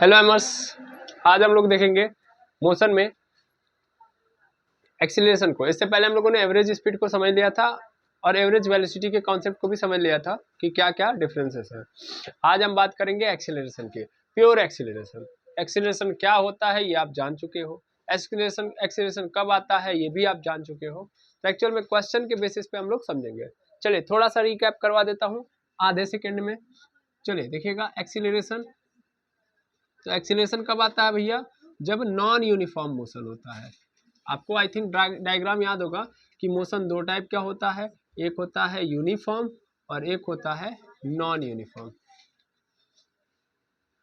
Hello एमर्स, आज हम लोग देखेंगे मोशन में एक्सीलरेशन को। इससे पहले हम लोगों ने एवरेज स्पीड को समझ लिया था और एवरेज वेलोसिटी के कॉन्सेप्ट को भी समझ लिया था कि क्या क्या डिफरेंसेस हैं। आज हम बात करेंगे एक्सीलरेशन की, प्योर एक्सीलरेशन। एक्सीलरेशन क्या होता है ये आप जान चुके हो, एक्सीलरेशन कब आता है ये भी आप जान चुके हो। तो एक्चुअल में क्वेश्चन के बेसिस पे हम लोग समझेंगे। चलिए थोड़ा सा रिकैप करवा देता हूँ आधे सेकेंड में। चलिए देखिएगा एक्सीलरेशन। तो एक्सीलरेशन कब आता है भैया? जब नॉन यूनिफॉर्म मोशन होता है। आपको आई थिंक डायग्राम याद होगा कि मोशन दो टाइप का होता है, एक होता है यूनिफॉर्म और एक होता है नॉन यूनिफॉर्म।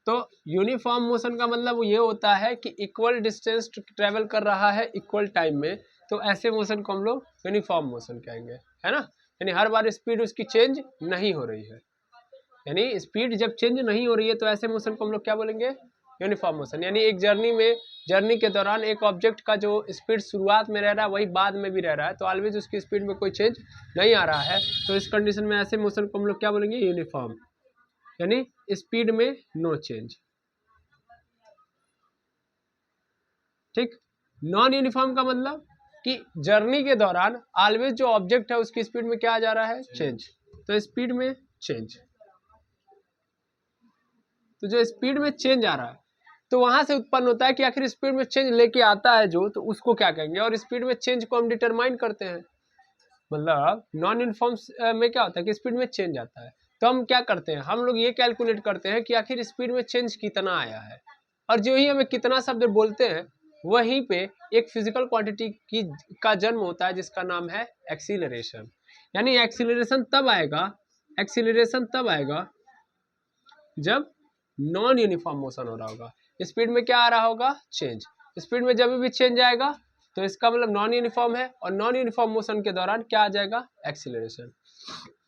तो यूनिफॉर्म मोशन का मतलब ये होता है कि इक्वल डिस्टेंस ट्रेवल कर रहा है इक्वल टाइम में, तो ऐसे मोशन को हम लोग यूनिफॉर्म मोशन कहेंगे, है ना। यानी हर बार स्पीड उसकी चेंज नहीं हो रही है, यानी स्पीड जब चेंज नहीं हो रही है तो ऐसे मोशन को हम लोग क्या बोलेंगे? Uniform motion. यानी एक जर्नी के दौरान एक ऑब्जेक्ट का जो स्पीड शुरुआत में रह रहा है वही बाद में भी रह रहा है, तो ऑलवेज उसकी स्पीड में कोई चेंज नहीं आ रहा है, तो इस कंडीशन में ऐसे मोशन को हम लोग क्या बोलेंगे? यूनिफॉर्म। यानी स्पीड में नो चेंज। ठीक। नॉन यूनिफॉर्म का मतलब कि जर्नी के दौरान ऑलवेज जो ऑब्जेक्ट है उसकी स्पीड में क्या आ जा रहा है? चेंज। तो स्पीड में चेंज, तो जो स्पीड में चेंज आ रहा है तो वहां से उत्पन्न होता है कि आखिर स्पीड में चेंज लेके आता है जो, तो उसको क्या कहेंगे। और स्पीड में चेंज को हम डिटरमाइन करते हैं। मतलब नॉन यूनिफॉर्म में क्या होता है कि स्पीड में चेंज आता है, तो हम क्या करते हैं, हम लोग ये कैलकुलेट करते हैं कि आखिर स्पीड में चेंज कितना आया है, और जो ही हमें कितना शब्द बोलते हैं वहीं पे एक फिजिकल क्वांटिटी की का जन्म होता है जिसका नाम है एक्सीलरेशन। यानी एक्सीलरेशन तब आएगा जब नॉन यूनिफॉर्म मोशन हो रहा होगा। स्पीड में क्या आ रहा होगा? चेंज। स्पीड में जब भी चेंज आएगा तो इसका मतलब नॉन यूनिफॉर्म है, और नॉन यूनिफॉर्म मोशन के दौरान क्या आ जाएगा? एक्सीलरेशन।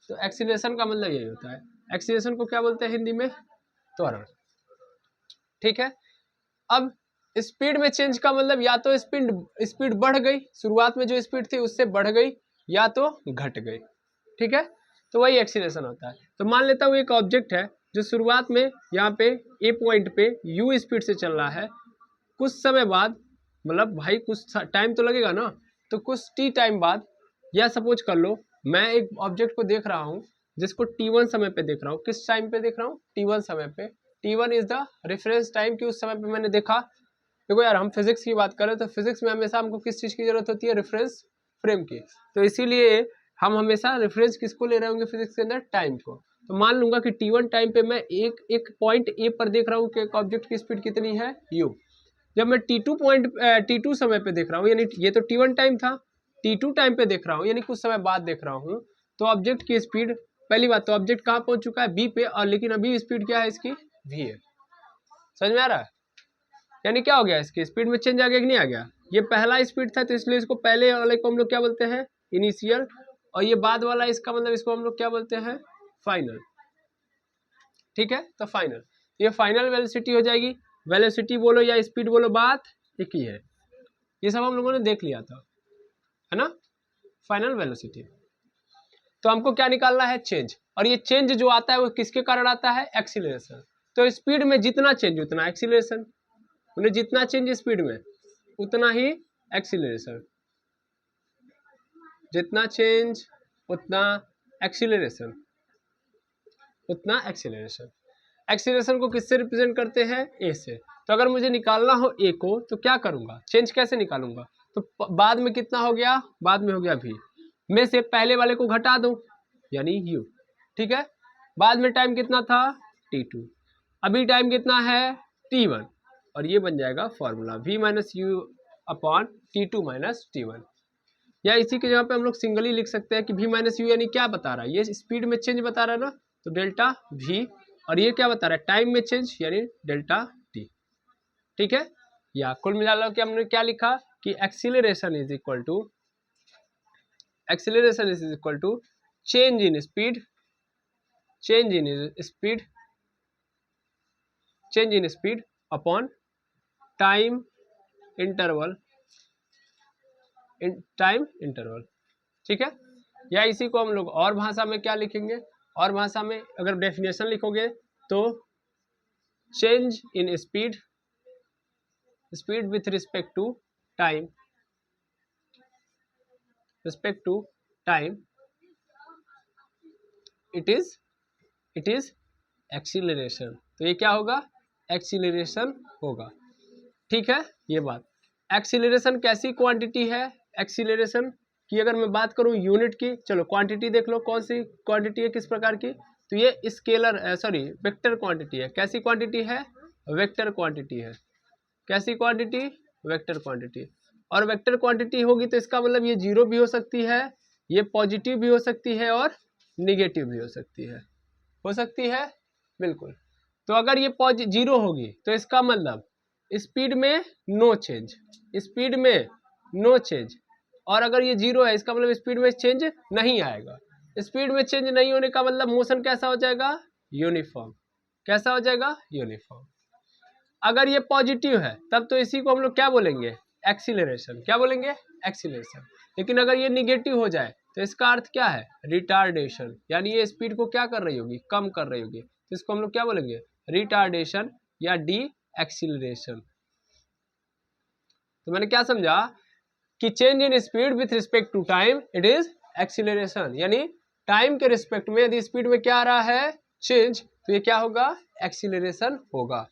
तो एक्सीलरेशन का मतलब यही होता है। एक्सीलरेशन को क्या बोलते हैं हिंदी में? त्वरण। ठीक है। अब स्पीड में चेंज का मतलब या तो स्पीड बढ़ गई, शुरुआत में जो स्पीड थी उससे बढ़ गई, या तो घट गई। ठीक है, तो वही एक्सीलरेशन होता है। तो मान लेता हूँ एक ऑब्जेक्ट है जो शुरुआत में यहाँ पे ए पॉइंट पे यू स्पीड से चल रहा है, कुछ समय बाद, मतलब भाई कुछ टाइम तो लगेगा ना, तो कुछ टी टाइम बाद, या सपोज कर लो मैं एक ऑब्जेक्ट को देख रहा हूँ जिसको t1 समय पे देख रहा हूँ। किस टाइम पे देख रहा हूँ? t1 समय पे। t1 is the reference time कि उस समय पे मैंने देखा। देखो यार, हम फिजिक्स की बात करें तो फिजिक्स में हमेशा हमको किस चीज़ की जरूरत होती है? रेफरेंस फ्रेम की। तो इसीलिए हम हमेशा रेफरेंस किसको ले रहे होंगे फिजिक्स के अंदर? टाइम को। तो मान लूंगा कि t1 टाइम पे मैं एक पॉइंट ए पर देख रहा हूँ कि एक ऑब्जेक्ट की स्पीड कितनी है? u। जब मैं t2 समय पे देख रहा हूँ, यानी ये तो t1 टाइम था, t2 टाइम पे देख रहा हूँ यानी कुछ समय बाद देख रहा हूँ, तो ऑब्जेक्ट की स्पीड, पहली बात तो ऑब्जेक्ट कहाँ पहुंच चुका है? b पे, और लेकिन अभी स्पीड क्या है इसकी? v है। समझ में आ रहा है? यानी क्या हो गया, इसकी स्पीड में चेंज आ गया कि नहीं आ गया? ये पहला स्पीड था तो इसलिए इसको पहले वाले को हम लोग क्या बोलते हैं? इनिशियल। और ये बाद वाला इसका मतलब इसको हम लोग क्या बोलते हैं? फाइनल। ठीक है, तो फाइनल, ये फाइनल वेलोसिटी हो जाएगी। वेलोसिटी बोलो या स्पीड बोलो, बात एक ही है। ये सब हम लोगों ने देख लिया था, है ना, फाइनल वेलोसिटी। तो हमको क्या निकालना है? चेंज। और ये चेंज जो आता है वो किसके कारण आता है? एक्सीलरेशन। तो स्पीड में जितना चेंज उतना एक्सीलरेशन, उन्हें जितना चेंज स्पीड में उतना ही एक्सीलरेशन, जितना चेंज उतना एक्सीलरेशन, उतना एक्सीलरेशन। एक्सीलरेशन को किससे रिप्रेजेंट करते हैं? ए से। तो अगर मुझे निकालना हो ए को तो क्या करूंगा? चेंज कैसे निकालूंगा? तो बाद में कितना हो गया? बाद में हो गया भी, में से पहले वाले को घटा दूं यानी यू। ठीक है, बाद में टाइम कितना था? t2, अभी टाइम कितना है? t1, और ये बन जाएगा formula v minus u upon t2 minus t1। या इसी के जगह पे हम लोग सिंगली लिख सकते हैं कि v माइनस यू यानी क्या बता रहा है? ये स्पीड में चेंज बता रहा है ना, तो डेल्टा v, और ये क्या बता रहा है? टाइम में चेंज यानी डेल्टा t। ठीक है, या कुल मिला लो कि हमने क्या लिखा कि acceleration is equal to change in speed, change in speed upon time interval, ठीक है। या इसी को हम लोग और भाषा में क्या लिखेंगे? और भाषा में अगर डेफिनेशन लिखोगे तो change in speed with respect to time, it is acceleration. तो ये क्या होगा, एक्सीलरेशन होगा। ठीक है, ये बात। एक्सीलरेशन कैसी क्वांटिटी है, एक्सीलरेशन की अगर मैं बात करूं यूनिट की, चलो क्वांटिटी देख लो कौन सी क्वांटिटी है, किस प्रकार की, तो ये स्केलर सॉरी वेक्टर क्वांटिटी है। कैसी क्वांटिटी है, वेक्टर क्वांटिटी है। कैसी क्वांटिटी, वेक्टर क्वांटिटी। और वेक्टर क्वांटिटी होगी तो इसका मतलब ये जीरो भी हो सकती है, ये पॉजिटिव भी हो सकती है और निगेटिव भी हो सकती है, बिल्कुल। तो अगर ये जीरो होगी तो इसका मतलब स्पीड में नो चेंज, स्पीड में नो चेंज। और अगर ये जीरो है इसका मतलब स्पीड में चेंज नहीं आएगा। स्पीड में चेंज नहीं होने का मतलब मोशन कैसा हो जाएगा, यूनिफॉर्म। कैसा हो जाएगा, यूनिफॉर्म। अगर ये पॉजिटिव है तब तो इसी को हम लोग क्या बोलेंगे, एक्सीलरेशन। क्या बोलेंगे, एक्सीलरेशन। लेकिन अगर ये निगेटिव हो जाए तो इसका अर्थ क्या है, रिटार्डेशन। यानी ये स्पीड को क्या कर रही होगी, कम कर रही होगी। तो इसको हम लोग क्या बोलेंगे, रिटार्डेशन या डी एक्सीलरेशन। तो मैंने क्या समझा कि change in speed with respect to time it is acceleration. यानी टाइम के रिस्पेक्ट में यदि स्पीड में क्या आ रहा है, चेंज, तो ये क्या होगा, एक्सीलरेशन होगा।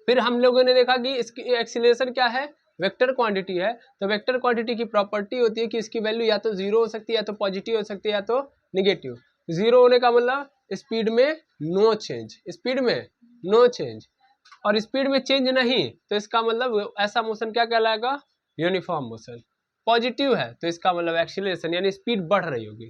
फिर हम लोगों ने देखा कि इसकी एक्सीलरेशन क्या है, वेक्टर क्वांटिटी है। तो वेक्टर क्वांटिटी की प्रॉपर्टी होती है कि इसकी वैल्यू या तो जीरो हो सकती है, या तो पॉजिटिव हो सकती है, या तो निगेटिव। जीरो होने का मतलब स्पीड में नो चेंज, स्पीड में नो चेंज। और स्पीड में चेंज नहीं तो इसका मतलब ऐसा मोशन क्या कहलाएगा, यूनिफॉर्म मोशन। पॉजिटिव है तो इसका मतलब एक्सीलरेशन, यानी स्पीड बढ़ रही होगी।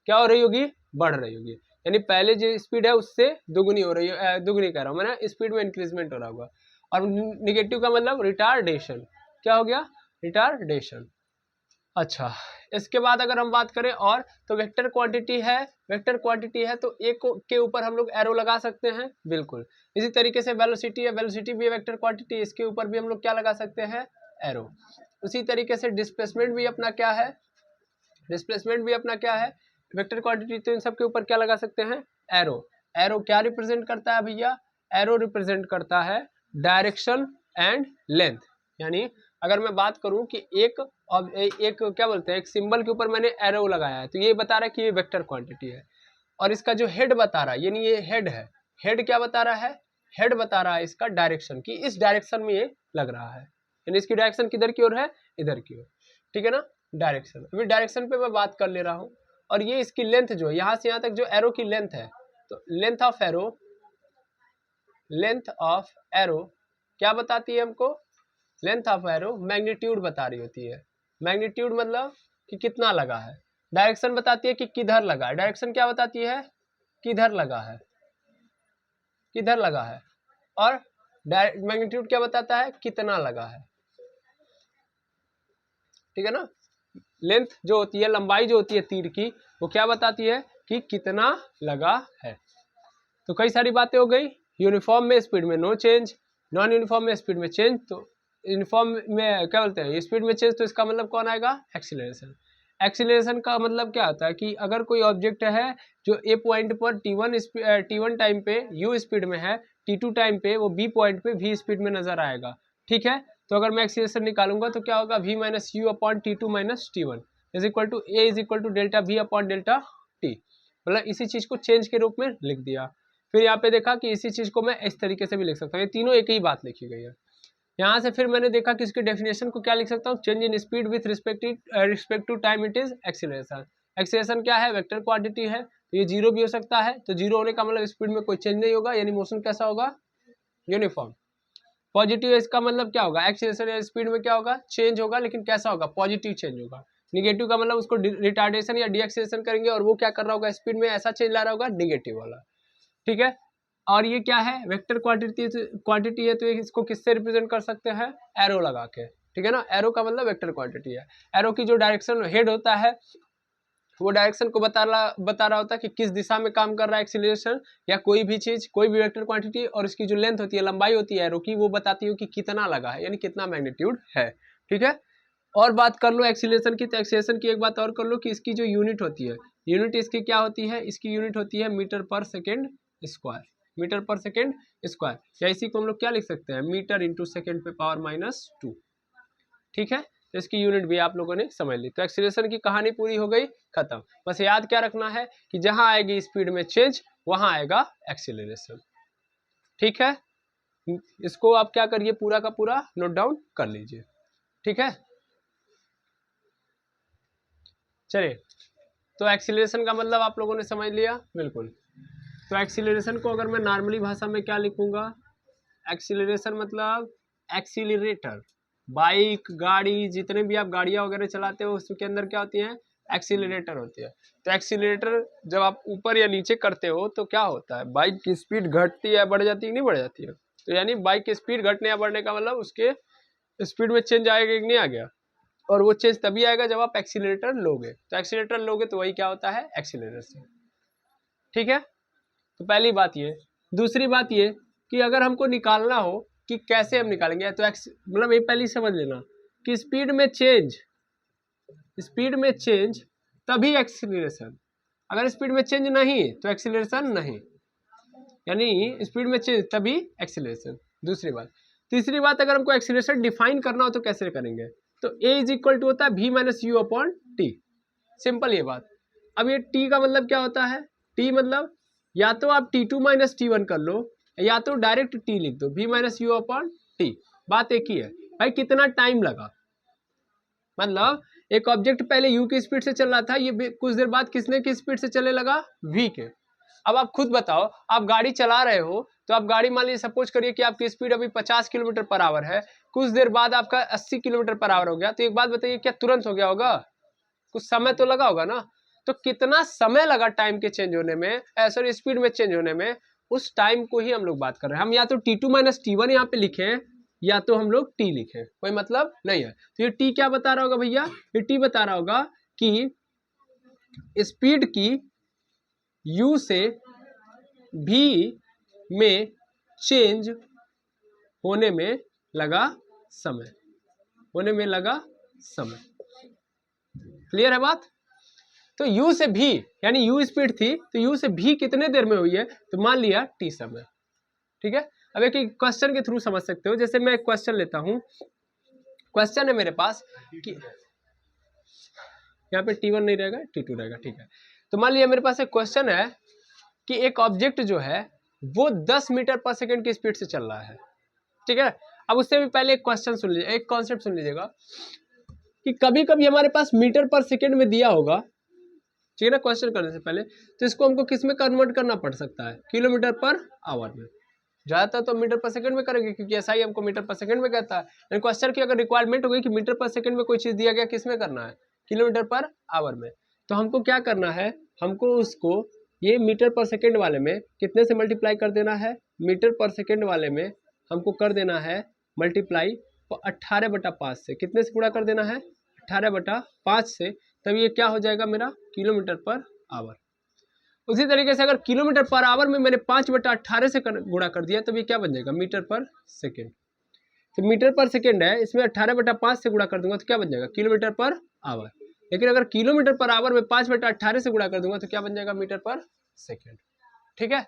क्या हो रही होगी, बढ़ रही होगी। यानी पहले जो स्पीड है उससे दुगनी हो रही है, दुगनी कह रहा हूँ मैं, स्पीड में इंक्रीजमेंट हो रहा होगा। और निगेटिव का मतलब रिटार्डेशन। क्या हो गया, रिटार्डेशन। अच्छा, इसके बाद अगर हम बात करें और, तो वेक्टर क्वांटिटी है, वेक्टर क्वांटिटी है तो एक के ऊपर हम लोग एरो लगा सकते हैं, बिल्कुल। इसी तरीके से वेलोसिटी है, वेलोसिटी भी वेक्टर क्वांटिटी, इसके ऊपर भी हम लोग क्या लगा सकते हैं, एरो। उसी तरीके से डिस्प्लेसमेंट भी अपना क्या है, डिस्प्लेसमेंट भी अपना क्या है, वेक्टर क्वांटिटी। तो इन सब के ऊपर क्या लगा सकते हैं, एरो। एरो क्या रिप्रेजेंट करता है भैया, एरो रिप्रेजेंट करता है डायरेक्शन एंड लेंथ। यानी अगर मैं बात करूं कि एक क्या बोलते हैं, एक सिंबल के ऊपर मैंने एरो लगाया है तो ये बता रहा है कि ये वेक्टर क्वांटिटी है। और इसका जो हेड बता रहा है, यानी ये हेड है, हेड क्या बता रहा है, हेड बता रहा है इसका डायरेक्शन, कि इस डायरेक्शन में ये लग रहा है। यानी इसकी डायरेक्शन किधर की ओर है, इधर की ओर। ठीक है ना, डायरेक्शन। अभी डायरेक्शन पे मैं बात कर ले रहा हूँ। और ये इसकी लेंथ जो है, यहाँ से यहाँ तक जो एरो की लेंथ है, तो length of arrow, length of arrow क्या बताती है हमको, लेंथ ऑफ एरो मैग्नीट्यूड बता रही होती है। मैग्नीट्यूड मतलब कि कितना लगा है। डायरेक्शन बताती है कि किधर लगा है, डायरेक्शन क्या बताती है, किधर लगा है, किधर लगा है। और मैग्नीट्यूड क्या बताता है, कितना लगा है। ठीक है ना, लेंथ जो होती है, लंबाई जो होती है तीर की, वो क्या बताती है कि कितना लगा है। तो कई सारी बातें हो गई। यूनिफॉर्म में स्पीड में नो चेंज, नॉन यूनिफॉर्म में स्पीड में चेंज। तो यूनिफॉर्म में क्या बोलते हैं, स्पीड में चेंज, तो इसका मतलब कौन आएगा, एक्सीलरेशन। एक्सीलरेशन का मतलब क्या होता है कि अगर कोई ऑब्जेक्ट है जो ए पॉइंट पर टी1 टाइम पे यू स्पीड में है, टी2 टाइम पे वो बी पॉइंट पे वी स्पीड में नजर आएगा। ठीक है, तो अगर मैं एक्सीलरेशन निकालूंगा तो क्या होगा, v minus u upon t two minus t one is equal to a is equal to delta v upon delta t. मतलब इसी चीज को चेंज के रूप में लिख दिया। फिर यहाँ पे देखा कि इसी चीज को मैं इस तरीके से भी लिख सकता हूँ, ये तीनों एक ही बात लिखी गई है। यहाँ से फिर मैंने देखा कि इसकी डेफिनेशन को क्या लिख सकता हूँ, change in speed with respect to time it is acceleration. Acceleration क्या है, वेक्टर क्वांटिटी है, तो ये जीरो भी हो सकता है। तो जीरो होने का मतलब स्पीड में कोई चेंज नहीं होगा, यानी मोशन कैसा होगा, यूनिफॉर्म। पॉजिटिव है, इसका मतलब क्या होगा, एक्सीलरेशन या स्पीड में क्या होगा, चेंज होगा, लेकिन कैसा होगा, पॉजिटिव चेंज होगा। निगेटिव का मतलब उसको रिटार्डेशन या डीएक्सीलरेशन करेंगे और वो क्या कर रहा होगा, स्पीड में ऐसा चेंज ला रहा होगा, निगेटिव वाला। ठीक है, और ये क्या है, वेक्टर क्वांटिटी है, तो इसको किससे रिप्रेजेंट कर सकते हैं, एरो लगा के। ठीक है ना, एरो का मतलब वेक्टर क्वांटिटी है। एरो की जो डायरेक्शन हेड होता है वो डायरेक्शन को बता रहा होता है कि किस दिशा में काम कर रहा है एक्सीलरेशन या कोई भी चीज, कोई भी वेक्टर क्वांटिटी। और इसकी जो लेंथ होती है, लंबाई होती है एरो की, वो बताती है कि कितना लगा है, यानी कितना मैग्नीट्यूड है। ठीक है, और बात कर लो एक्सीलरेशन की, तो एक्सीलरेशन की एक बात और कर लो कि इसकी जो यूनिट होती है, यूनिट इसकी क्या होती है, इसकी यूनिट होती है मीटर पर सेकेंड स्क्वायर। मीटर पर सेकेंड स्क्वायर, या इसी को हम लोग क्या लिख सकते हैं, मीटर इंटू सेकेंड पे पावर -2। ठीक है, तो इसकी यूनिट भी आप लोगों ने समझ ली। तो एक्सीलरेशन की कहानी पूरी हो गई, खत्म। बस याद क्या रखना है कि जहां आएगी स्पीड में चेंज वहां आएगा एक्सीलरेशन। ठीक है, इसको आप क्या करिए, पूरा का पूरा नोट डाउन कर लीजिए। ठीक है, चलिए, तो एक्सीलरेशन का मतलब आप लोगों ने समझ लिया, बिल्कुल। तो एक्सीलरेशन को अगर मैं नॉर्मली भाषा में क्या लिखूंगा, एक्सीलरेशन मतलब एक्सीलरेटर। बाइक, गाड़ी, जितने भी आप गाड़ियां वगैरह चलाते हो उसके अंदर क्या होती है, एक्सीलरेटर होती है। तो एक्सीलरेटर जब आप ऊपर या नीचे करते हो तो क्या होता है, बाइक की स्पीड घटती है, बढ़ जाती है, नहीं बढ़ जाती है। तो यानी बाइक की स्पीड घटने या बढ़ने का मतलब उसके स्पीड में चेंज आएगा कि नहीं आ गया, और वो चेंज तभी आएगा जब आप एक्सीलरेटर लोगे। तो एक्सीलरेटर लोगे तो वही क्या होता है, एक्सीलरेशन। ठीक है, तो पहली बात ये। दूसरी बात ये कि अगर हमको निकालना हो कि कैसे हम निकालेंगे, तो मतलब ये पहले समझ लेना कि स्पीड में चेंज तभी एक्सीलरेशन, अगर स्पीड में चेंज नहीं तो एक्सीलरेशन नहीं, यानी स्पीड में चेंज तभी एक्सीलरेशन। दूसरी बात। तीसरी बात, अगर हमको एक्सीलरेशन डिफाइन करना हो तो कैसे करेंगे, तो a इज इक्वल टू होता है v minus u upon T. Simple ये बात। अब ये t का मतलब क्या होता है, t मतलब या तो आप t2 माइनस t1 कर लो, या तो डायरेक्ट t लिख दो, v minus u upon T. बात एक ही है भाई, कितना टाइम लगा, मतलब एक ऑब्जेक्ट पहले u की स्पीड से चल रहा था, ये कुछ देर बाद किसने की स्पीड से चलने लगा, v के। अब आप खुद बताओ, आप गाड़ी चला रहे हो तो आप गाड़ी, मान लीजिए सपोज करिए कि आपकी स्पीड अभी 50 किलोमीटर पर आवर है, कुछ देर बाद आपका 80 किलोमीटर पर आवर हो गया, तो एक बात बताइए, क्या तुरंत हो गया होगा, कुछ समय तो लगा होगा ना। तो कितना समय लगा टाइम के चेंज होने में, सॉरी स्पीड में चेंज होने में, उस टाइम को ही हम लोग बात कर रहे हैं। हम या तो t2 माइनस t1 यहाँ पे लिखे या तो हम लोग t लिखे, कोई मतलब नहीं है। तो ये t क्या बता रहा होगा भैया, ये t बता रहा होगा कि स्पीड की u से v में चेंज होने में लगा समय, क्लियर है बात। तो u से v, यानी u स्पीड थी तो u से v कितने देर में हुई है, तो मान लिया t समय। ठीक है, अब एक क्वेश्चन के थ्रू समझ सकते हो। जैसे मैं एक क्वेश्चन लेता हूं, क्वेश्चन है मेरे पास कि यहाँ पे t1 नहीं रहेगा, t2 रहेगा। ठीक है, तो मान लिया मेरे पास एक क्वेश्चन है कि एक ऑब्जेक्ट जो है वो 10 मीटर पर सेकंड की स्पीड से चल रहा है। ठीक है, अब उससे भी पहले एक क्वेश्चन सुन लीजिए, एक कॉन्सेप्ट सुन लीजिएगा कि कभी कभी हमारे पास मीटर पर सेकंड में दिया होगा, ठीक है ना, क्वेश्चन करने से पहले, तो इसको हमको किस में कन्वर्ट करना पड़ सकता है, किलोमीटर पर आवर में। ज्यादातर तो मीटर पर सेकंड में करेंगे क्योंकि ऐसा ही हमको मीटर पर सेकंड में कहता है। लेकिन क्वेश्चन की अगर रिक्वायरमेंट हो गई कि मीटर पर सेकंड में कोई चीज दिया गया, किस में करना है, किलोमीटर पर आवर में, तो हमको क्या करना है, हमको उसको ये मीटर पर सेकंड वाले में कितने से मल्टीप्लाई कर देना है, मीटर पर सेकंड वाले में हमको कर देना है मल्टीप्लाई 18/5 से, कितने से गुणा कर देना है, 18/5 से, तब ये क्या हो जाएगा मेरा, किलोमीटर पर आवर। उसी तरीके से अगर किलोमीटर पर आवर में मैंने 5/18 से गुणा कर दिया, तब ये क्या बन जाएगा, मीटर पर सेकेंड। तो मीटर पर सेकेंड है, इसमें 18/5 से गुणा कर दूंगा तो क्या बन जाएगा, किलोमीटर पर आवर। लेकिन अगर किलोमीटर पर आवर में 5/18 से गुणा कर दूंगा तो क्या बन जाएगा, मीटर पर सेकेंड। ठीक है,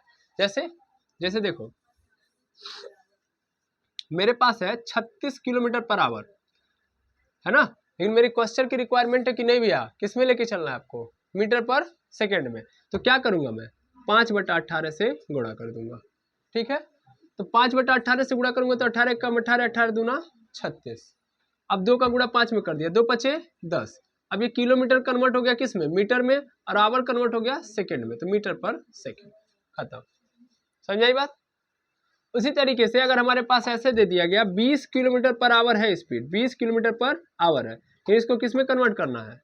जैसे देखो मेरे पास है 36 किलोमीटर पर आवर, है ना, लेकिन मेरी क्वेश्चन की रिक्वायरमेंट है कि नहीं भैया, किस में लेके चलना है आपको, मीटर पर सेकेंड में। तो क्या करूंगा मैं, 5/18 से गुणा कर दूंगा। ठीक है, तो 5/18 से गुणा करूंगा तो 18 कम 18, 18 दूना 36। अब 2 का गुणा 5 में कर दिया, 2 पचे 10। अब ये किलोमीटर कन्वर्ट हो गया किस में, मीटर में, और आवर कन्वर्ट हो गया सेकेंड में, तो मीटर पर सेकेंड, खत्म। समझ आई बात। उसी तरीके से अगर हमारे पास ऐसे दे दिया गया 20 किलोमीटर पर आवर है स्पीड, 20 किलोमीटर पर आवर है, तो इसको किस में कन्वर्ट करना है,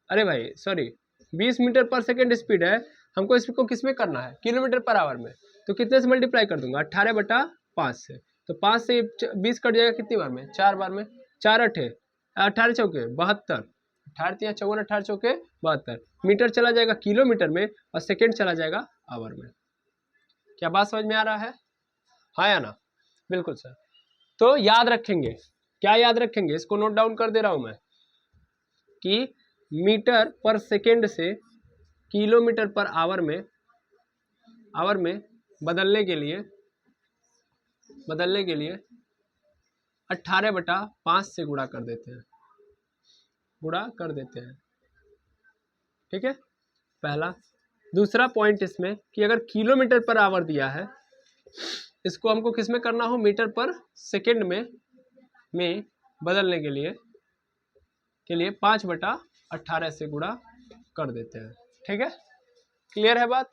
अरे भाई सॉरी 20 मीटर पर सेकेंड स्पीड है, हमको इसको किस में करना है, किलोमीटर पर आवर में। तो कितने से मल्टीप्लाई कर दूंगा, 18/5 से। तो 5 से 20 कट जाएगा कितनी बार में, 4 बार में, 4 8 18 चौके 72, 18 54 18 चौके 72, मीटर चला जाएगा किलोमीटर में और सेकेंड चला जाएगा आवर में। क्या बात समझ में आ रहा है, हाँ या ना, बिल्कुल सर। तो याद रखेंगे, क्या याद रखेंगे, इसको नोट डाउन कर दे रहा हूं मैं कि मीटर पर सेकेंड से किलोमीटर पर आवर में बदलने के लिए 18/5 से गुणा कर देते हैं, ठीक है, पहला। दूसरा पॉइंट इसमें कि अगर किलोमीटर पर आवर दिया है, इसको हमको किस में करना हो, मीटर पर सेकेंड में बदलने के लिए 5/18 से गुणा कर देते हैं, ठीक है। क्लियर है बात?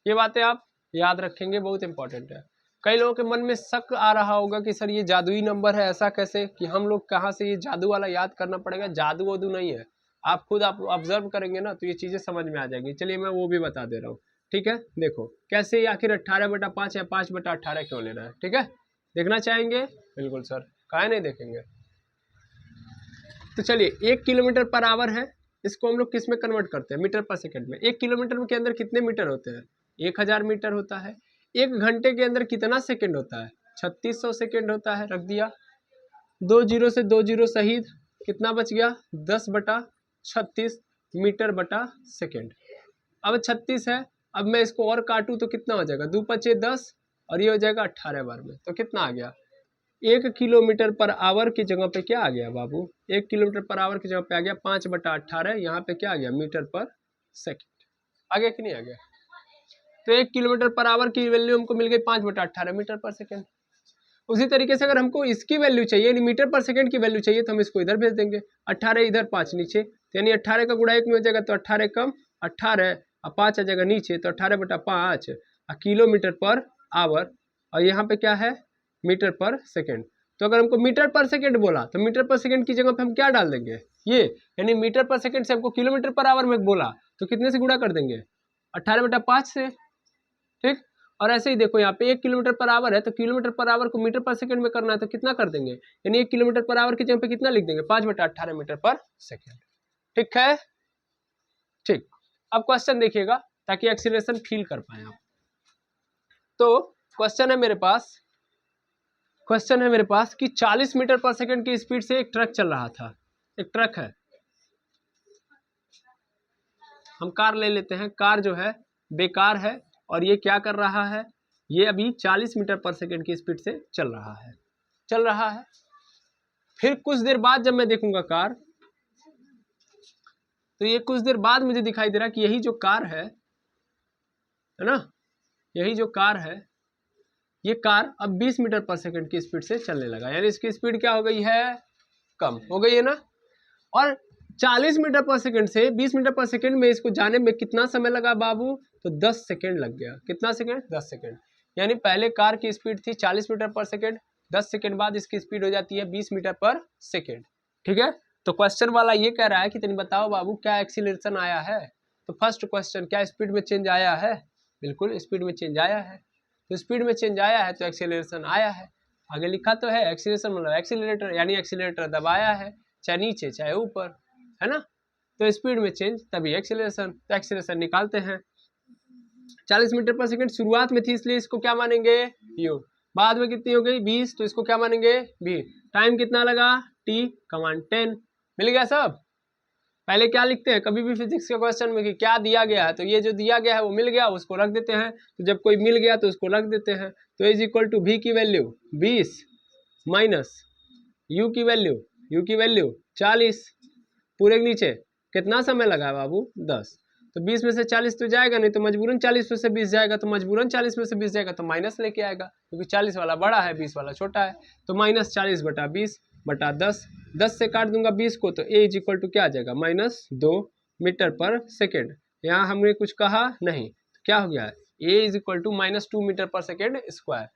ये बातें आप याद रखेंगे, बहुत इंपॉर्टेंट है। कई लोगों के मन में शक आ रहा होगा कि सर ये जादुई नंबर है, ऐसा कैसे, कि हम लोग कहाँ से ये जादू वाला याद करना पड़ेगा। जादू वादू नहीं है, आप खुद आप ऑब्जर्व करेंगे ना तो ये चीजें समझ में आ जाएंगी। चलिए मैं वो भी बता दे रहा हूँ, ठीक है। देखो कैसे आखिर 18/5 या 5/18 क्यों लेना है, ठीक है, देखना चाहेंगे? बिल्कुल सर, काहे नहीं देखेंगे। तो चलिए 1 किलोमीटर पर आवर है, इसको हम लोग किस में कन्वर्ट करते हैं, मीटर पर सेकंड में। 1 किलोमीटर के अंदर कितने मीटर होते हैं, 1000 मीटर होता है। 1 घंटे के अंदर कितना सेकंड होता है, 3600 सेकंड होता है। रख दिया 2 जीरो से 2 जीरो शहीद, कितना बच गया, 10/36 मीटर बटा सेकेंड। अब 36 है, अब मैं इसको और काटूं तो कितना हो जाएगा, 2 पचे 10 और ये हो जाएगा 18 बार में, तो कितना आ गया, 1 किलोमीटर पर आवर की जगह पे क्या आ गया बाबू, 1 किलोमीटर पर आवर की जगह पे आ गया 5/18, यहाँ पे क्या आ गया, मीटर पर सेकेंड। आ गया कि नहीं आ गया? तो 1 किलोमीटर पर आवर की वैल्यू हमको मिल गई 5/18 मीटर पर सेकेंड। उसी तरीके से अगर हमको इसकी वैल्यू चाहिए, यानी मीटर पर सेकंड की वैल्यू चाहिए, तो हम इसको इधर भेज देंगे, 18 इधर 5 नीचे, तो यानी 18 का गुणा 1 में हो जाएगा, तो 18 कम 18 और 5 आ जाएगा नीचे, तो 18/5 किलोमीटर पर आवर, और यहाँ पे क्या है, मीटर पर सेकेंड। तो अगर हमको मीटर पर सेकेंड बोला तो मीटर पर सेकेंड की जगह पे हम क्या डाल देंगे, ये, यानी मीटर पर सेकेंड से हमको किलोमीटर पर आवर में बोला तो कितने से गुणा कर देंगे, 18/5 से, ठीक। और ऐसे ही देखो यहाँ पे 1 किलोमीटर पर आवर है, तो किलोमीटर पर आवर को मीटर पर सेकंड में करना है, तो कितना कर देंगे, यानी 1 किलोमीटर पर आवर की जगह पे कितना लिख देंगे, 5/18 मीटर पर सेकंड, ठीक है, ठीक। अब क्वेश्चन देखिएगा ताकि एक्सीलरेशन फील कर पाए आप। तो क्वेश्चन है मेरे पास कि 40 मीटर पर सेकंड की स्पीड से एक ट्रक चल रहा था, एक ट्रक है, हम कार ले लेते हैं, कार जो है बेकार है, और ये क्या कर रहा है, ये अभी 40 मीटर पर सेकंड की स्पीड से चल रहा है। फिर कुछ देर बाद जब मैं देखूंगा कार, तो ये कुछ देर बाद मुझे दिखाई दे रहा कि यही जो कार है ना, यही जो कार है, ये कार अब 20 मीटर पर सेकंड की स्पीड से चलने लगा, यानी इसकी स्पीड क्या हो गई है, कम हो गई है ना। और 40 मीटर पर सेकंड से 20 मीटर पर सेकंड में इसको जाने में कितना समय लगा बाबू, तो 10 सेकंड लग गया। कितना सेकंड, 10 सेकंड। यानी पहले कार की स्पीड थी 40 मीटर पर सेकंड, 10 सेकंड बाद इसकी स्पीड हो जाती है 20 मीटर पर सेकंड, ठीक है। तो क्वेश्चन वाला ये कह रहा है कि तुम बताओ बाबू क्या एक्सीलरेशन आया है। तो फर्स्ट क्वेश्चन, क्या स्पीड में चेंज आया है, बिल्कुल स्पीड में चेंज आया है। तो स्पीड में चेंज आया है तो एक्सीलरेशन आया है। आगे लिखा तो है एक्सीलरेशन मतलब एक्सीलरेटर, यानी एक्सीलरेटर दबाया है, चाहे नीचे चाहे ऊपर, है ना। तो स्पीड में चेंज तभी एक्सीलरेशन, तो एक्सीलरेशन निकालते हैं। 40 मीटर पर सेकंड शुरुआत में थी इसलिए इसको क्या मानेंगे, यू। बाद में कितनी हो गई 20, तो इसको क्या मानेंगे, भी। टाइम कितना लगा, टी कमांड 10। मिल गया सब। पहले क्या लिखते हैं कभी भी फिजिक्स के क्वेश्चन में कि क्या दिया गया है, तो ये जो दिया गया है वो मिल गया, उसको रख देते हैं। तो जब कोई मिल गया तो उसको रख देते हैं। तो इज इक्वल टू भी की वैल्यू 20 माइनस यू की वैल्यू 40, पूरे के नीचे कितना समय लगा बाबू, 10। तो 20 में से 40 तो जाएगा नहीं, तो मजबूरन 40 में से 20 जाएगा, तो मजबूरन 40 में से 20 जाएगा, तो माइनस लेके आएगा, क्योंकि 40 वाला बड़ा है 20 वाला छोटा है। तो माइनस 40/20/10, 10 से काट दूंगा 20 को, तो ए इज इक्वल टू क्या आ जाएगा, -2 मीटर पर सेकेंड। यहाँ हमने कुछ कहा नहीं, तो क्या हो गया, ए इज इक्वल टू -2 मीटर पर सेकेंड स्क्वायर।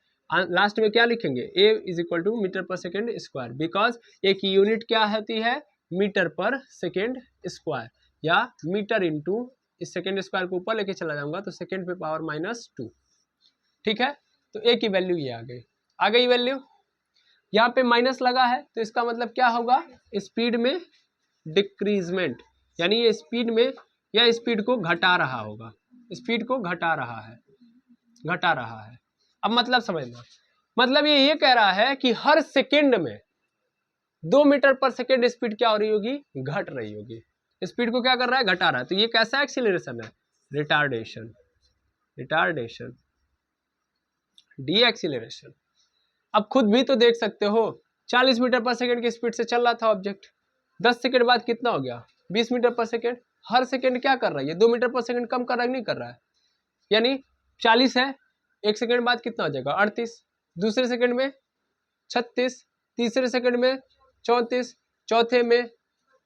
लास्ट में क्या लिखेंगे, ए इज इक्वल टू मीटर पर सेकेंड स्क्वायर, बिकॉज ए की यूनिट क्या होती है, मीटर पर सेकेंड स्क्वायर, या मीटर इंटू इस सेकेंड स्क्वायर को ऊपर लेके चला जाऊंगा तो सेकेंड पे पावर -2, ठीक है। तो ए की वैल्यू ये आ गई वैल्यू। यहाँ पे माइनस लगा है तो इसका मतलब क्या होगा, स्पीड में डिक्रीजमेंट, यानी ये स्पीड में या स्पीड को घटा रहा होगा, स्पीड को घटा रहा है। अब मतलब समझना, मतलब ये कह रहा है कि हर सेकेंड में 2 मीटर पर सेकेंड स्पीड क्या हो रही होगी, घट रही होगी। स्पीड को क्या कर रहा है, घटा रहा है। तो ये कैसा एक्सीलरेशन है, रिटार्डेशन। D acceleration. अब खुद भी तो देख सकते हो 40 मीटर पर सेकेंड की स्पीड से चल रहा था ऑब्जेक्ट, 10 सेकेंड बाद कितना हो गया 20 मीटर पर सेकेंड। हर सेकेंड क्या कर रहा है ये 2 मीटर पर सेकेंड कम कर रहा है नहीं कर रहा है, यानी 40 है, एक सेकेंड बाद कितना हो जाएगा 38, दूसरे सेकेंड में 36, तीसरे सेकेंड में 34, चौथे में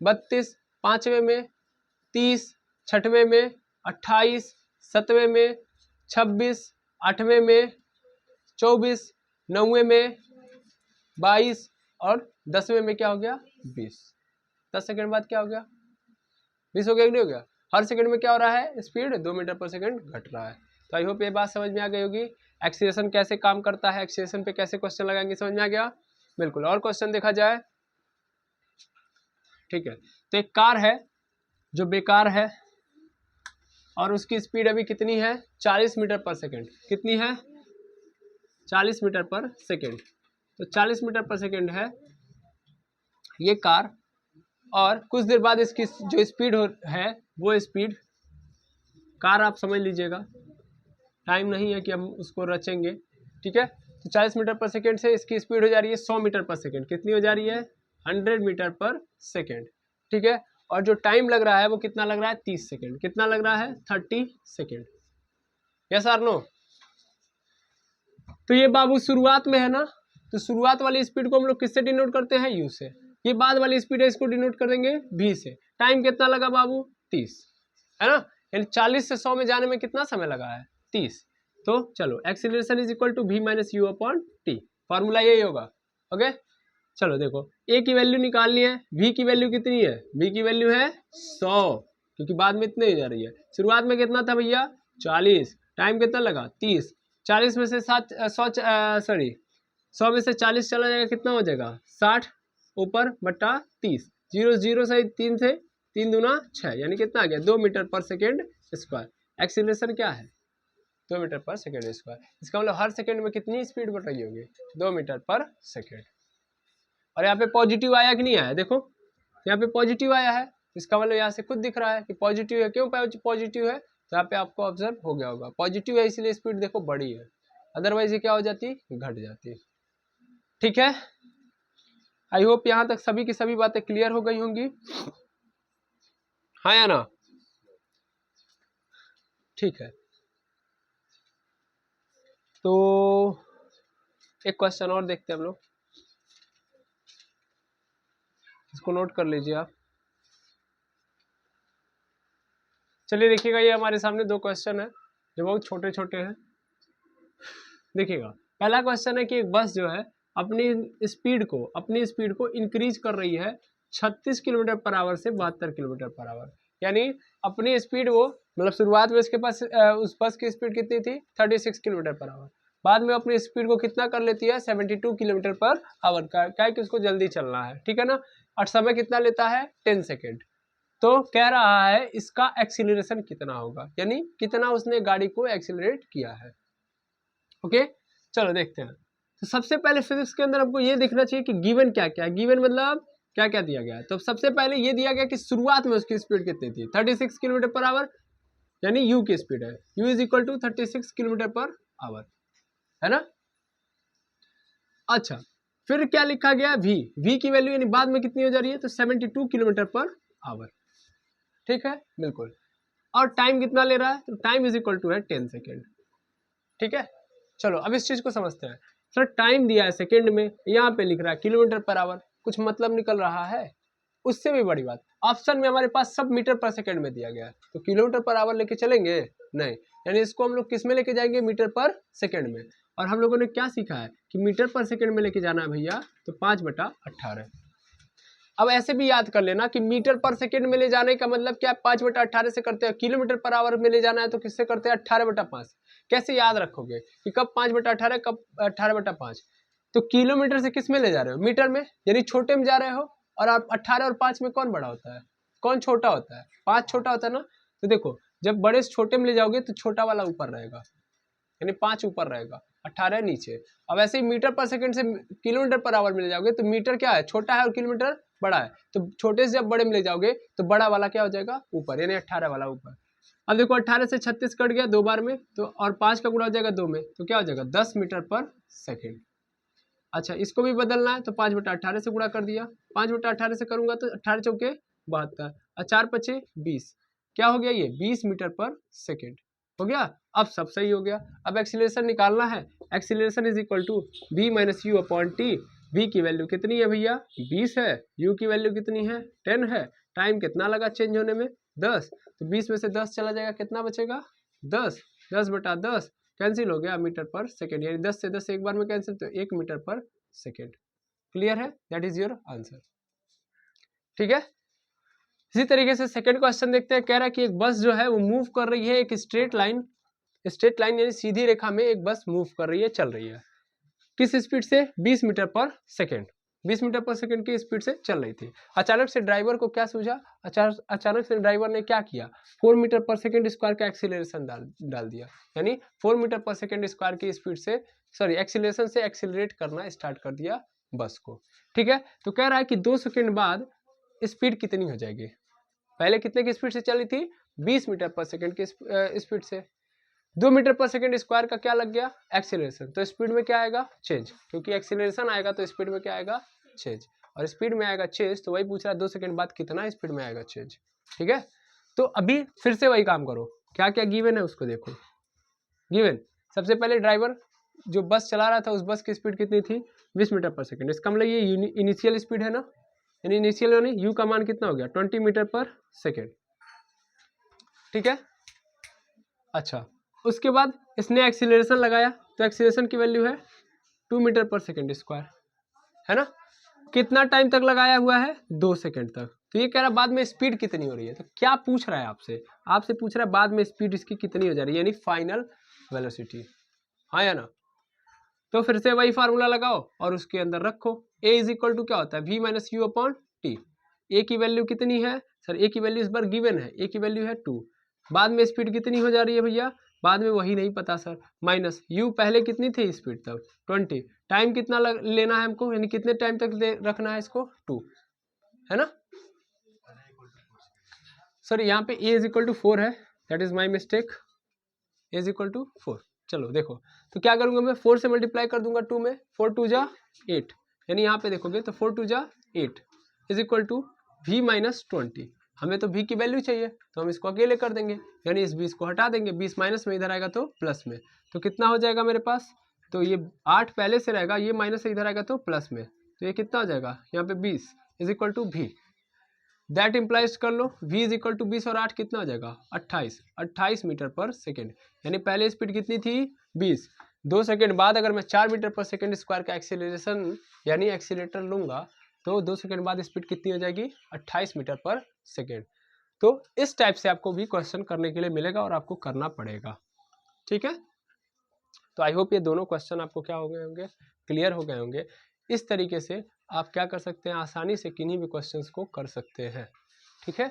32, पांचवें में 30, छठवें में 28, सतवें में 26, आठवें में 24, नौवें में 22 और 10वें में क्या हो गया 20। 10 सेकेंड बाद क्या हो गया 20 हो गया कि नहीं हो गया। हर सेकंड में क्या हो रहा है स्पीड 2 मीटर पर सेकंड घट रहा है। तो आई होप ये बात समझ में आ गई होगी, एक्सीलरेशन कैसे काम करता है, एक्सीलरेशन पे कैसे क्वेश्चन लगाएंगे, समझ में आ गया बिल्कुल। और क्वेश्चन देखा जाए, ठीक है। तो एक कार है जो बेकार है और उसकी स्पीड अभी कितनी है 40 मीटर पर सेकेंड, कितनी है 40 मीटर पर सेकेंड। तो 40 मीटर पर सेकेंड है ये कार, और कुछ देर बाद इसकी जो स्पीड है वो स्पीड कार आप समझ लीजिएगा, टाइम नहीं है कि हम उसको रचेंगे, ठीक है। तो 40 मीटर पर सेकेंड से इसकी स्पीड हो जा रही है 100 मीटर पर सेकेंड, कितनी हो जा रही है 100 मीटर पर सेकेंड, ठीक है। और जो टाइम लग रहा है वो कितना लग रहा है 30 सेकेंड, कितना लग रहा है 30 सेकेंड, यस और नो। तो ये बाबू शुरुआत में है ना, तो शुरुआत वाली स्पीड को हम लोग किससे डिनोट करते हैं यू से, ये बाद वाली स्पीड है इसको डिनोट कर देंगे v से। टाइम कितना लगा बाबू 30 है ना, यानी 40 से 100 में जाने में कितना समय लगा है 30। तो चलो acceleration is equal to v minus u upon t, formula यही होगा। ओके चलो देखो a की वैल्यू निकालनी है, v की वैल्यू कितनी है, v की वैल्यू है 100 क्योंकि बाद में इतने ही जा रही है। शुरुआत में कितना था भैया 40, टाइम कितना लगा 30, 40 में से 100 में से 40 चला जाएगा कितना हो जाएगा 60 ऊपर बट्टा 30, 0 से 3 से 3 दूना 6, यानी कितना आ गया 2 मीटर पर सेकेंड स्क्वायर। एक्सीलरेशन क्या है 2 मीटर पर सेकेंड स्क्वायर, इसका मतलब हर सेकेंड में कितनी स्पीड बढ़ रही होगी 2 मीटर पर सेकेंड। और यहाँ पे पॉजिटिव आया कि नहीं आया, देखो यहाँ पे पॉजिटिव आया है, इसका मतलब यहाँ से खुद दिख रहा है कि पॉजिटिव है। क्यों पॉजिटिव है, तो यहाँ पे आपको ऑब्जर्व हो गया होगा पॉजिटिव है इसलिए स्पीड देखो बड़ी है, अदरवाइज ये क्या हो जाती घट जाती, ठीक है। आई होप यहाँ तक सभी की सभी बातें क्लियर हो गई होंगी, हाँ या ना, ठीक है। तो एक क्वेश्चन और देखते हैं हम लोग, इसको नोट कर लीजिए आप। चलिए देखिएगा ये हमारे सामने दो क्वेश्चन है जो बहुत छोटे छोटे हैं। देखिएगा पहला क्वेश्चन है कि एक बस जो है अपनी स्पीड को इंक्रीज कर रही है 36 किलोमीटर पर आवर से 72 किलोमीटर पर आवर, यानी अपनी स्पीड वो मतलब शुरुआत में इसके पास उस बस की स्पीड कितनी थी 36 किलोमीटर पर आवर, बाद में अपनी स्पीड को कितना कर लेती है 72 किलोमीटर पर आवर का, क्या है कि उसको जल्दी चलना है, ठीक है ना। और समय कितना लेता है 10 सेकेंड। तो कह रहा है इसका एक्सीलरेशन कितना होगा, यानी कितना उसने गाड़ी को एक्सीलरेट किया है। ओके चलो देखते हैं। तो सबसे पहले फिजिक्स के अंदर हमको ये देखना चाहिए कि गिवन क्या क्या है, गिवन मतलब क्या क्या दिया गया है। तो सबसे पहले ये दिया गया कि शुरुआत में उसकी स्पीड कितनी थी 36 किलोमीटर पर आवर, यानी यू की स्पीड है, u is equal to 36 kilometre per hour, है ना। अच्छा फिर क्या लिखा गया v की वैल्यू यानी बाद में कितनी हो जा रही है तो 72 किलोमीटर पर आवर, ठीक है बिल्कुल। और टाइम कितना ले रहा है तो टाइम इज इक्वल टू है 10 सेकेंड, ठीक है। चलो अब इस चीज को समझते हैं। सर टाइम दिया है सेकेंड में, यहाँ पे लिख रहा है किलोमीटर पर आवर, कुछ मतलब निकल रहा है। उससे भी बड़ी बात ऑप्शन में हमारे पास सब मीटर पर सेकेंड में दिया गया है, तो किलोमीटर पर आवर लेके चलेंगे नहीं, यानी इसको हम लोग किस में लेके जाएंगे मीटर पर सेकेंड में। और हम लोगों ने क्या सीखा है कि मीटर पर सेकेंड में लेके जाना है भैया तो 5/18। अब ऐसे भी याद कर लेना कि मीटर पर सेकेंड में ले जाने का मतलब क्या 5/18 से करते हैं, किलोमीटर पर आवर में ले जाना है तो किससे करते हैं 18/5। कैसे याद रखोगे कि कब 5/18 कब 18/5। तो किलोमीटर से किस में ले जा रहे हो मीटर में, यानी छोटे में जा रहे हो। और आप 18 और 5 में कौन बड़ा होता है, कौन छोटा होता है, 5 छोटा होता है ना। तो देखो जब बड़े से छोटे में ले जाओगे तो छोटा वाला ऊपर रहेगा, यानी 5 ऊपर रहेगा 18 नीचे। अब ऐसे ही मीटर पर सेकंड से किलोमीटर पर आवर में ले जाओगे तो मीटर क्या है छोटा है और किलोमीटर बड़ा है, तो छोटे से जब बड़े में ले जाओगे तो बड़ा वाला क्या हो जाएगा ऊपर, यानी 18 वाला ऊपर। अब देखो 18 से 36 कट गया 2 बार में, तो और 5 का गुणा हो जाएगा 2 में, तो क्या हो जाएगा 10 मीटर पर सेकेंड। अच्छा इसको भी बदलना है तो 5/18 से गुणा कर दिया, 5/18 से करूंगा तो 18 चौके 72 और 4 पचे 20, क्या हो गया ये 20 मीटर पर सेकेंड हो गया। अब सब सही हो गया। अब एक्सीलरेशन निकालना है, acceleration is equal to v minus u upon t. v की वैल्यू कितनी है भैया 20 है, u की वैल्यू कितनी है 10 है, टाइम कितना लगा चेंज होने में 10, तो 20 में से 10 चला जाएगा कितना बचेगा 10, 10/10 कैंसिल हो गया मीटर पर सेकेंड, यानी 10 से 10 एक बार में कैंसिल, तो 1 मीटर पर सेकेंड। क्लियर है, दैट इज योर आंसर। ठीक है, इसी तरीके से सेकंड क्वेश्चन देखते हैं। कह रहा है कि एक बस जो है वो मूव कर रही है एक स्ट्रेट लाइन यानी सीधी रेखा में एक बस मूव कर रही है, चल रही है, किस स्पीड से 20 मीटर पर सेकेंड, 20 मीटर पर सेकेंड की स्पीड से चल रही थी। अचानक से ड्राइवर को क्या सूझा, अचानक से ड्राइवर ने क्या किया 4 मीटर पर सेकेंड स्क्वायर का एक्सीलरेशन डाल दिया, यानी 4 मीटर पर सेकेंड स्क्वायर की स्पीड से एक्सीलरेशन से एक्सीलरेट करना स्टार्ट कर दिया बस को। ठीक है, तो कह रहा है कि 2 सेकेंड बाद स्पीड कितनी हो जाएगी, पहले कितने की स्पीड से चली थी 20 मीटर पर सेकेंड की स्पीड से, 2 मीटर पर सेकेंड स्क्वायर का क्या लग गया एक्सीलरेशन, तो स्पीड में क्या आएगा चेंज, क्योंकि एक्सीलरेशन आएगा तो स्पीड में क्या आएगा चेंज, और स्पीड में आएगा चेंज, तो वही पूछ रहा है 2 सेकेंड बाद कितना स्पीड में आएगा चेंज। ठीक है, तो अभी फिर से वही काम करो, क्या क्या गिवन है उसको देखो। गिवन सबसे पहले ड्राइवर जो बस चला रहा था उस बस की स्पीड कितनी थी 20 मीटर पर सेकेंड, इसका मतलब ये इनिशियल स्पीड है ना, यानी इनिशियल यानी यू का मान कितना हो गया 20 मीटर पर सेकेंड। ठीक है, अच्छा उसके बाद इसने एक्सीलरेशन लगाया, तो एक्सीलरेशन की वैल्यू है 2 मीटर पर सेकेंड स्क्वायर, है ना, कितना टाइम तक लगाया हुआ है 2 सेकेंड तक। तो ये कह रहा है बाद में स्पीड कितनी हो रही है, तो क्या पूछ रहा है आपसे पूछ रहा है बाद में स्पीड इसकी कितनी हो जा रही है, यानी फाइनल वेलोसिटी, हाँ या ना। तो फिर से वही फार्मूला लगाओ और उसके अंदर रखो, a इज इक्वल टू क्या होता है v minus u upon t. A की वैल्यू कितनी है सर, ए की वैल्यू इस बार गिवन है, ए की वैल्यू है 2, बाद में स्पीड कितनी हो जा रही है भैया, बाद में वही नहीं पता सर, माइनस यू पहले कितनी थी स्पीड तब 20, टाइम कितना लेना है हमको, यानी कितने टाइम तक रखना है इसको 2, है ना सर। यहाँ पे a इज इक्वल टू 4 है, that is my mistake, a is equal to 4। चलो देखो, तो क्या करूंगा मैं 4 से मल्टीप्लाई कर दूंगा 2 में, 4 2 जा 8, यानी यहाँ पे देखोगे तो 4 2 जा 8 is equal to v minus 20, हमें तो v की वैल्यू चाहिए तो हम इसको अकेले कर देंगे, यानी इस 20 को हटा देंगे, 20 माइनस में इधर आएगा तो प्लस में, तो कितना हो जाएगा मेरे पास, तो ये 8 पहले से रहेगा, ये माइनस से इधर आएगा तो प्लस में, तो ये कितना हो जाएगा यहाँ पे 20 is equal to v, that implies कर लो v इज इक्वल टू 20 और 8 कितना हो जाएगा 28 मीटर पर सेकेंड, यानी पहले स्पीड कितनी थी 20, 2 सेकेंड बाद अगर मैं 4 मीटर पर सेकेंड स्क्वायर का एक्सीलरेशन यानी एक्सीलेटर लूंगा तो 2 सेकेंड बाद स्पीड कितनी हो जाएगी 28 मीटर पर सेकेंड। तो इस टाइप से आपको भी क्वेश्चन करने के लिए मिलेगा और आपको करना पड़ेगा। ठीक है, तो आई होप ये दोनों क्वेश्चन आपको क्या हो गए होंगे, क्लियर हो गए होंगे। इस तरीके से आप क्या कर सकते हैं, आसानी से किन्हीं भी क्वेश्चंस को कर सकते हैं। ठीक है,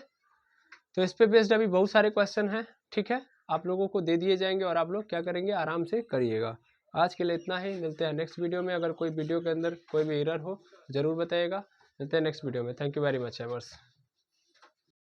तो इस पे बेस्ड अभी बहुत सारे क्वेश्चन हैं। ठीक है, आप लोगों को दे दिए जाएंगे और आप लोग क्या करेंगे आराम से करिएगा। आज के लिए इतना ही, मिलते हैं नेक्स्ट वीडियो में। अगर कोई वीडियो के अंदर कोई भी एरर हो ज़रूर बताइएगा। मिलते हैं नेक्स्ट वीडियो में। Thank you very much averse.